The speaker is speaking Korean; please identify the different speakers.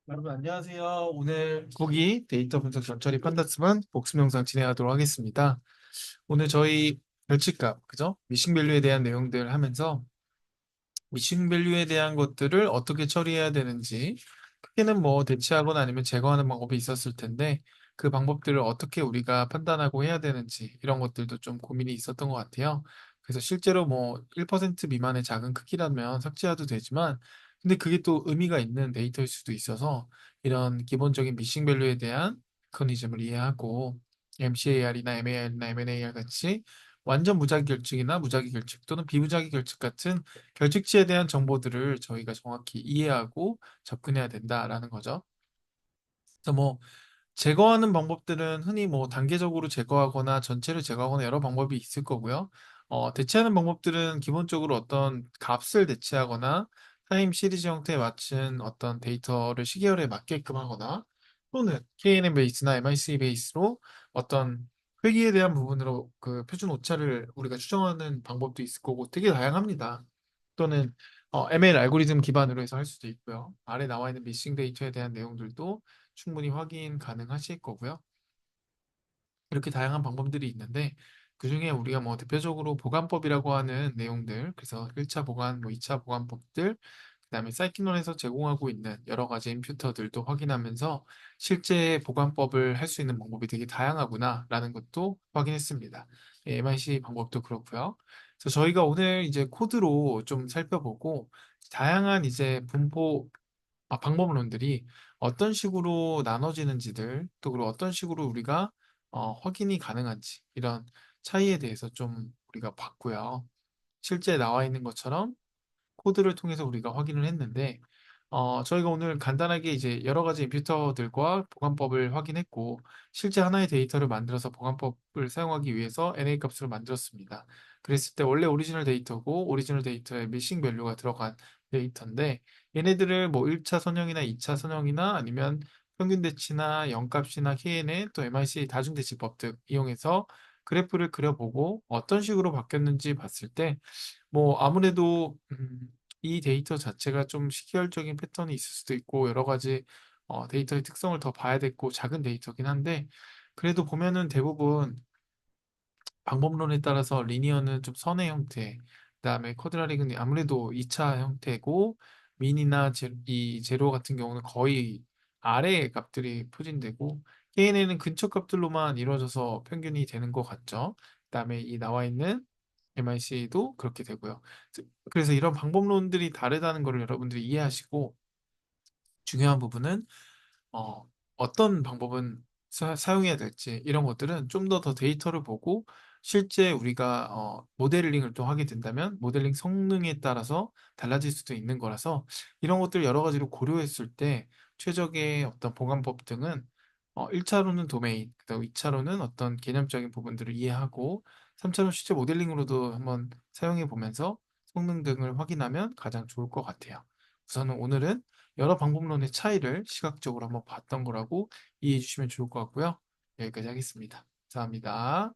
Speaker 1: 여러분 안녕하세요. 오늘 고기 데이터 분석 전처리 판다스만 복습 영상 진행하도록 하겠습니다. 오늘 저희 결집값, 그죠? 미싱 밸류에 대한 내용들 하면서 미싱 밸류에 대한 것들을 어떻게 처리해야 되는지, 크게는 뭐 대체하거나 아니면 제거하는 방법이 있었을 텐데 그 방법들을 어떻게 우리가 판단하고 해야 되는지 이런 것들도 좀 고민이 있었던 것 같아요. 그래서 실제로 뭐 1% 미만의 작은 크기라면 삭제해도 되지만 근데 그게 또 의미가 있는 데이터일 수도 있어서 이런 기본적인 미싱 밸류에 대한 메커니즘을 이해하고 MCAR이나 MAR이나 MNAR 같이 완전 무작위 결측이나 무작위 결측 또는 비무작위 결측 같은 결직지에 대한 정보들을 저희가 정확히 이해하고 접근해야 된다라는 거죠. 그래서 뭐 제거하는 방법들은 흔히 뭐 단계적으로 제거하거나 전체를 제거하거나 여러 방법이 있을 거고요. 대체하는 방법들은 기본적으로 어떤 값을 대체하거나 타임 시리즈 형태에 맞춘 어떤 데이터를 시계열에 맞게끔 하거나 또는 KNN 베이스나 MIC 베이스로 어떤 회기에 대한 부분으로 그 표준 오차를 우리가 추정하는 방법도 있을 거고 되게 다양합니다. 또는 ML 알고리즘 기반으로 해서 할 수도 있고요. 아래 나와 있는 미싱 데이터에 대한 내용들도 충분히 확인 가능하실 거고요. 이렇게 다양한 방법들이 있는데 그중에 우리가 뭐 대표적으로 보관법이라고 하는 내용들, 그래서 1차 보관, 뭐 2차 보관법들, 그다음에 사이클론에서 제공하고 있는 여러 가지 임퓨터들도 확인하면서 실제 보관법을 할 수 있는 방법이 되게 다양하구나라는 것도 확인했습니다. MIC 방법도 그렇고요. 그래서 저희가 오늘 이제 코드로 좀 살펴보고 다양한 이제 분포 방법론들이 어떤 식으로 나눠지는지들, 또 그리고 어떤 식으로 우리가 확인이 가능한지 이런 차이에 대해서 좀 우리가 봤고요. 실제 나와 있는 것처럼 코드를 통해서 우리가 확인을 했는데, 저희가 오늘 간단하게 이제 여러 가지 임퓨터들과 보관법을 확인했고, 실제 하나의 데이터를 만들어서 보관법을 사용하기 위해서 NA 값을 만들었습니다. 그랬을 때 원래 오리지널 데이터고, 오리지널 데이터에 미싱 밸류가 들어간 데이터인데, 얘네들을 뭐 1차 선형이나 2차 선형이나 아니면 평균 대치나 영값이나 KNN 또 MIC 다중대치법 등 이용해서 그래프를 그려보고 어떤 식으로 바뀌었는지 봤을 때 뭐 아무래도 이 데이터 자체가 좀 시기열적인 패턴이 있을 수도 있고 여러 가지 데이터의 특성을 더 봐야 되고 작은 데이터긴 한데 그래도 보면은 대부분 방법론에 따라서 리니어는 좀 선의 형태, 그다음에 쿼드라릭은 아무래도 2차 형태고 민이나 이 제로 같은 경우는 거의 아래의 값들이 표준되고 KNN은 근처 값들로만 이루어져서 평균이 되는 것 같죠. 그다음에 이 나와 있는 MIC도 그렇게 되고요. 그래서 이런 방법론들이 다르다는 것을 여러분들이 이해하시고 중요한 부분은 어떤 방법은 사용해야 될지 이런 것들은 좀 더 데이터를 보고 실제 우리가 모델링을 또 하게 된다면 모델링 성능에 따라서 달라질 수도 있는 거라서 이런 것들 여러 가지로 고려했을 때 최적의 어떤 보관법 등은 1차로는 도메인, 그다음 2차로는 어떤 개념적인 부분들을 이해하고 3차로 실제 모델링으로도 한번 사용해 보면서 성능 등을 확인하면 가장 좋을 것 같아요. 우선은 오늘은 여러 방법론의 차이를 시각적으로 한번 봤던 거라고 이해해 주시면 좋을 것 같고요. 여기까지 하겠습니다. 감사합니다.